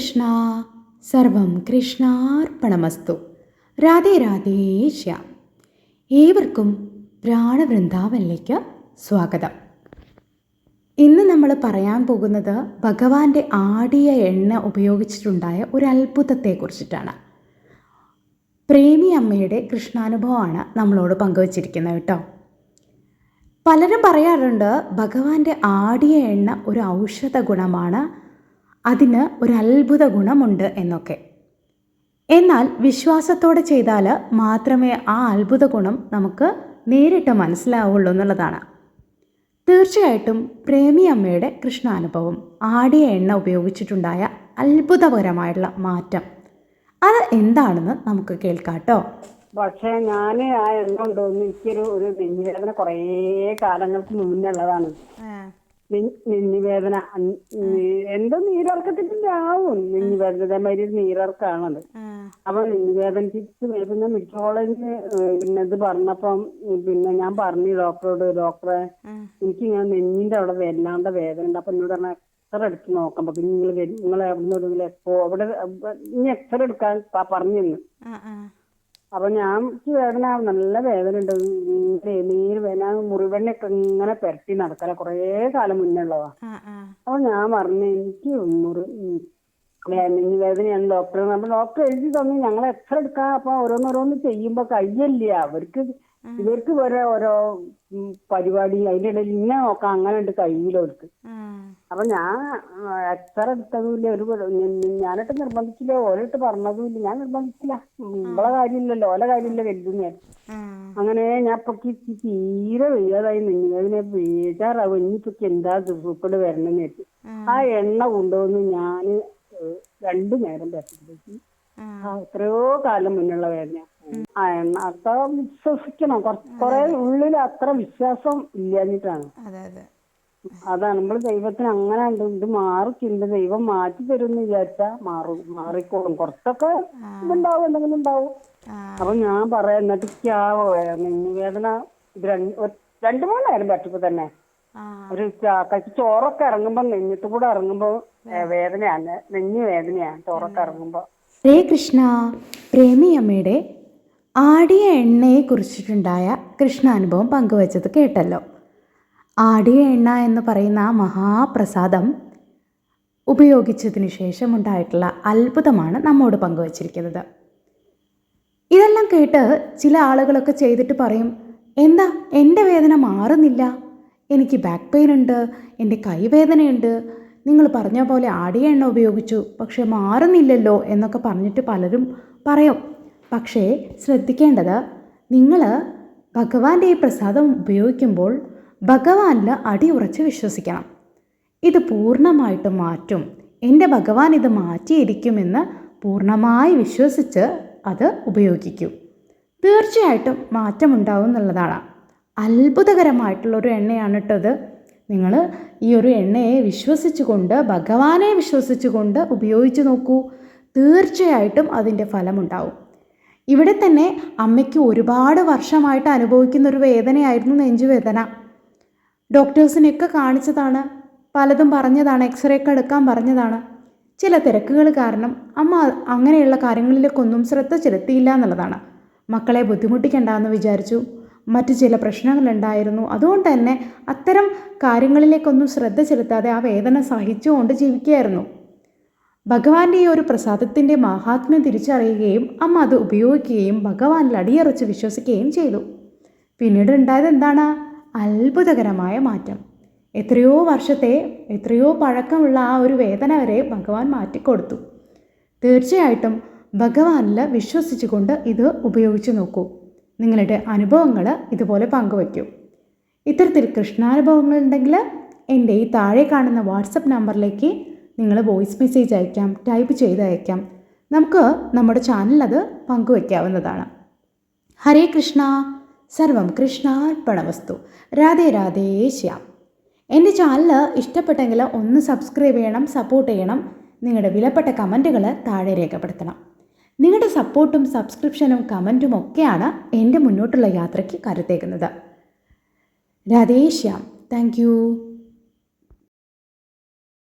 കൃഷ്ണ, സർവം കൃഷ്ണാർപ്പണമസ്തു. രാധേ രാധേ ശ്യാം. ഏവർക്കും പ്രാണവൃന്ദാവനിലേക്ക് സ്വാഗതം. ഇന്ന് നമ്മൾ പറയാൻ പോകുന്നത് ഭഗവാന്റെ ആടിയ എണ്ണ ഉപയോഗിച്ചിട്ടുണ്ടായ ഒരു അത്ഭുതത്തെക്കുറിച്ചിട്ടാണ്. പ്രേമി അമ്മയുടെ കൃഷ്ണാനുഭവമാണ് നമ്മളോട് പങ്കുവച്ചിരിക്കുന്നത് കേട്ടോ. പലരും പറയാറുണ്ട് ഭഗവാന്റെ ആടിയ എണ്ണ ഒരു ഔഷധ ഗുണമാണ്, അതിന് ഒരു അത്ഭുത ഗുണമുണ്ട് എന്നൊക്കെ. എന്നാൽ വിശ്വാസത്തോടെ ചെയ്താൽ മാത്രമേ ആ അത്ഭുത ഗുണം നമുക്ക് നേരിട്ട് മനസ്സിലാവുള്ളൂ എന്നുള്ളതാണ്. തീർച്ചയായിട്ടും പ്രേമി അമ്മയുടെ കൃഷ്ണാനുഭവം, ആടിയ എണ്ണ ഉപയോഗിച്ചിട്ടുണ്ടായ അത്ഭുതകരമായിട്ടുള്ള മാറ്റം, അത് എന്താണെന്ന് നമുക്ക് കേൾക്കാം കേട്ടോ. പക്ഷെ ഞാൻ ആ എണ്ണ കൊണ്ടുവന്ന് എനിക്കൊരു നെഞ്ഞുവേദന കുറേ കാലങ്ങൾക്ക് മുന്നുള്ളതാണ്. നെഞ്ഞുവേദന എന്തോ നീരിറക്കത്തിന്റെ ആവും. നെഞ്ഞുവേദന ഇതേമാതിരി നീരിറക്കാണത്. അപ്പൊ നെഞ്ഞുവേദനക്ക് വരുന്ന മെഡിക്കൽ കോളേജിന് പിന്നെ ഇത് പറഞ്ഞപ്പം പിന്നെ ഞാൻ പറഞ്ഞു ഡോക്ടറെ എനിക്കിങ്ങനെ നെഞ്ഞിന്റെ അവിടെ വല്ലാണ്ട് വേദന ഉണ്ട്. അപ്പൊ എന്നോട് പറഞ്ഞ എക്സ്റേ എടുത്ത് നോക്കാം. അപ്പൊ നിങ്ങൾ എവിടെ അവിടെ ഇനി എക്സ്റേ എടുക്കാൻ പറഞ്ഞു തന്നു. അപ്പൊ ഞാൻ വേദന നല്ല വേദന ഉണ്ട്, നീര് വേദന, മുറിവെണ്ണയൊക്കെ ഇങ്ങനെ പെരട്ടി നടക്കല കുറേ കാലം മുന്നുള്ളതാ. അപ്പൊ ഞാൻ പറഞ്ഞു എനിക്ക് വേദനയാണ് ഡോക്ടർ. അപ്പൊ ഡോക്ടർ എഴുതി തന്നു ഞങ്ങൾ എക്സ്റേ എടുക്കാം. അപ്പൊ ഓരോന്നോരോന്ന് ചെയ്യുമ്പോ കഴിയില്ല, ഇവർക്ക് ഓരോ പരിപാടി അതിന്റെ ഇടയിൽ ഇങ്ങനെ നോക്കാം, അങ്ങനെ ഉണ്ട് കഴിയില്ല അവർക്ക്. അപ്പൊ ഞാൻ എക്സ്റേ എടുത്തതുമില്ല, ഞാനിട്ട് നിർബന്ധിച്ചില്ല, ഓലിട്ട് പറഞ്ഞതുമില്ല, ഞാൻ നിർബന്ധിച്ചില്ല. ഇവളെ കാര്യമില്ലല്ലോ, ഓല കാര്യമില്ല വലുതുന്നേ. അങ്ങനെ ഞാൻ ഇപ്പൊ തീരെ വയ്യാതായി നെഞ്ഞുവേദന ബേജാറാവും. ഇനിയിപ്പൊ എന്താ സൂക്കട് വരണമെന്ന് വെച്ചു ആ എണ്ണ കൊണ്ടുവന്ന് ഞാന് 2 നേരം പറ്റിലേക്ക് എത്രയോ കാലം മുന്നുള്ള വേദന. ആ എണ്ണ അത്ര വിശ്വസിക്കണം, കൊറേ ഉള്ളിൽ അത്ര വിശ്വാസം ഇല്ലാഞ്ഞിട്ടാണ്. അതാണ് നമ്മള് ദൈവത്തിന് അങ്ങനെ ഉണ്ട്, ഇത് മാറിക്കിണ്ട്, ദൈവം മാറ്റി തരുമെന്ന് വിചാരിച്ചാ മാറിക്കോളും. കുറച്ചൊക്കെ ഇതുണ്ടാവും, എന്തെങ്കിലും ഉണ്ടാവും. അപ്പൊ ഞാൻ പറയാം എന്നിട്ട് നെഞ്ഞുവേദന 2-3 നേരം പറ്റപ്പോ തന്നെ ഒരു ചോറൊക്കെ ഇറങ്ങുമ്പോ നെഞ്ഞത്ത് കൂടെ ഇറങ്ങുമ്പോ വേദനയാണ്, നെഞ്ഞുവേദനയാണ് ചോറൊക്കെ ഇറങ്ങുമ്പോ. ഹരേ കൃഷ്ണ. പ്രേമി അമ്മയുടെ ആടിയ എണ്ണയെ കുറിച്ചിട്ടുണ്ടായ കൃഷ്ണാനുഭവം പങ്കുവച്ചത് കേട്ടല്ലോ. ആടിയ എണ്ണ എന്ന് പറയുന്ന ആ മഹാപ്രസാദം ഉപയോഗിച്ചതിന് ശേഷമുണ്ടായിട്ടുള്ള അത്ഭുതമാണ് നമ്മോട് പങ്കുവച്ചിരിക്കുന്നത്. ഇതെല്ലാം കേട്ട് ചില ആളുകളൊക്കെ ചെയ്തിട്ട് പറയും, എന്താ എൻ്റെ വേദന മാറുന്നില്ല, എനിക്ക് ബാക്ക് പെയിൻ ഉണ്ട്, എൻ്റെ കൈവേദനയുണ്ട്, നിങ്ങൾ പറഞ്ഞ പോലെ ആടിയ എണ്ണ ഉപയോഗിച്ചു പക്ഷെ മാറുന്നില്ലല്ലോ എന്നൊക്കെ പറഞ്ഞിട്ട് പലരും പറയും. പക്ഷേ ശ്രദ്ധിക്കേണ്ടത്, നിങ്ങൾ ഭഗവാന്റെ ഈ പ്രസാദം ഉപയോഗിക്കുമ്പോൾ ഭഗവാനിൽ അടിയുറച്ച് വിശ്വസിക്കണം. ഇത് പൂർണ്ണമായിട്ടും മാറ്റും, എൻ്റെ ഭഗവാൻ ഇത് മാറ്റിയിരിക്കുമെന്ന് പൂർണ്ണമായി വിശ്വസിച്ച് അത് ഉപയോഗിക്കൂ. തീർച്ചയായിട്ടും മാറ്റമുണ്ടാവും എന്നുള്ളതാണ്. അത്ഭുതകരമായിട്ടുള്ളൊരു എണ്ണയാണ് കേട്ടത്. നിങ്ങൾ ഈ ഒരു എണ്ണയെ വിശ്വസിച്ചുകൊണ്ട്, ഭഗവാനെ വിശ്വസിച്ചുകൊണ്ട് ഉപയോഗിച്ച് നോക്കൂ, തീർച്ചയായിട്ടും അതിൻ്റെ ഫലമുണ്ടാവും. ഇവിടെ തന്നെ അമ്മയ്ക്ക് ഒരുപാട് വർഷമായിട്ട് അനുഭവിക്കുന്നൊരു വേദനയായിരുന്നു നെഞ്ചുവേദന. ഡോക്ടേഴ്സിനെയൊക്കെ കാണിച്ചതാണ്, പലതും പറഞ്ഞതാണ്, എക്സ്റേ ഒക്കെ എടുക്കാൻ പറഞ്ഞതാണ്. ചില തിരക്കുകൾ കാരണം അമ്മ അങ്ങനെയുള്ള കാര്യങ്ങളിലേക്കൊന്നും ശ്രദ്ധ ചെലുത്തിയില്ല എന്നുള്ളതാണ്. മക്കളെ ബുദ്ധിമുട്ടിക്കണ്ടെന്ന് വിചാരിച്ചു, മറ്റു ചില പ്രശ്നങ്ങളുണ്ടായിരുന്നു. അതുകൊണ്ട് തന്നെ അത്തരം കാര്യങ്ങളിലേക്കൊന്നും ശ്രദ്ധ ചെലുത്താതെ ആ വേദന സഹിച്ചുകൊണ്ട് ജീവിക്കുകയായിരുന്നു. ഭഗവാന്റെ ഈ ഒരു പ്രസാദത്തിൻ്റെ മഹാത്മ്യം തിരിച്ചറിയുകയും അമ്മ അത് ഉപയോഗിക്കുകയും ഭഗവാനിൽ അടിയറച്ച് വിശ്വസിക്കുകയും ചെയ്തു. പിന്നീട് ഉണ്ടായത് എന്താണ്? അത്ഭുതകരമായ മാറ്റം. എത്രയോ വർഷത്തെ, എത്രയോ പഴക്കമുള്ള ആ ഒരു വേദന വരെ ഭഗവാൻ മാറ്റിക്കൊടുത്തു. തീർച്ചയായിട്ടും ഭഗവാനിൽ വിശ്വസിച്ചുകൊണ്ട് ഇത് ഉപയോഗിച്ച് നോക്കൂ. നിങ്ങളുടെ അനുഭവങ്ങൾ ഇതുപോലെ പങ്കുവയ്ക്കൂ. ഇത്തരത്തിൽ കൃഷ്ണാനുഭവങ്ങളുണ്ടെങ്കിൽ എൻ്റെ ഈ താഴെ കാണുന്ന വാട്സപ്പ് നമ്പറിലേക്ക് നിങ്ങൾ വോയിസ് മെസ്സേജ് അയക്കാം, ടൈപ്പ് ചെയ്ത് അയക്കാം. നമുക്ക് നമ്മുടെ ചാനലിൽ അത് പങ്കുവയ്ക്കാവുന്നതാണ്. ഹരേ കൃഷ്ണ. സർവം കൃഷ്ണാർപ്പണമസ്തു. രാധേ രാധേ ശ്യാം. എൻ്റെ ചാനൽ ഇഷ്ടപ്പെട്ടെങ്കിൽ ഒന്ന് സബ്സ്ക്രൈബ് ചെയ്യണം, സപ്പോർട്ട് ചെയ്യണം. നിങ്ങളുടെ വിലപ്പെട്ട കമൻറ്റുകൾ താഴെ രേഖപ്പെടുത്തണം. നിങ്ങളുടെ സപ്പോർട്ടും സബ്സ്ക്രിപ്ഷനും കമൻറ്റും ഒക്കെയാണ് എൻ്റെ മുന്നോട്ടുള്ള യാത്രയ്ക്ക് കരുത്തേക്കുന്നത്. രാധേ ശ്യാം. Thank U.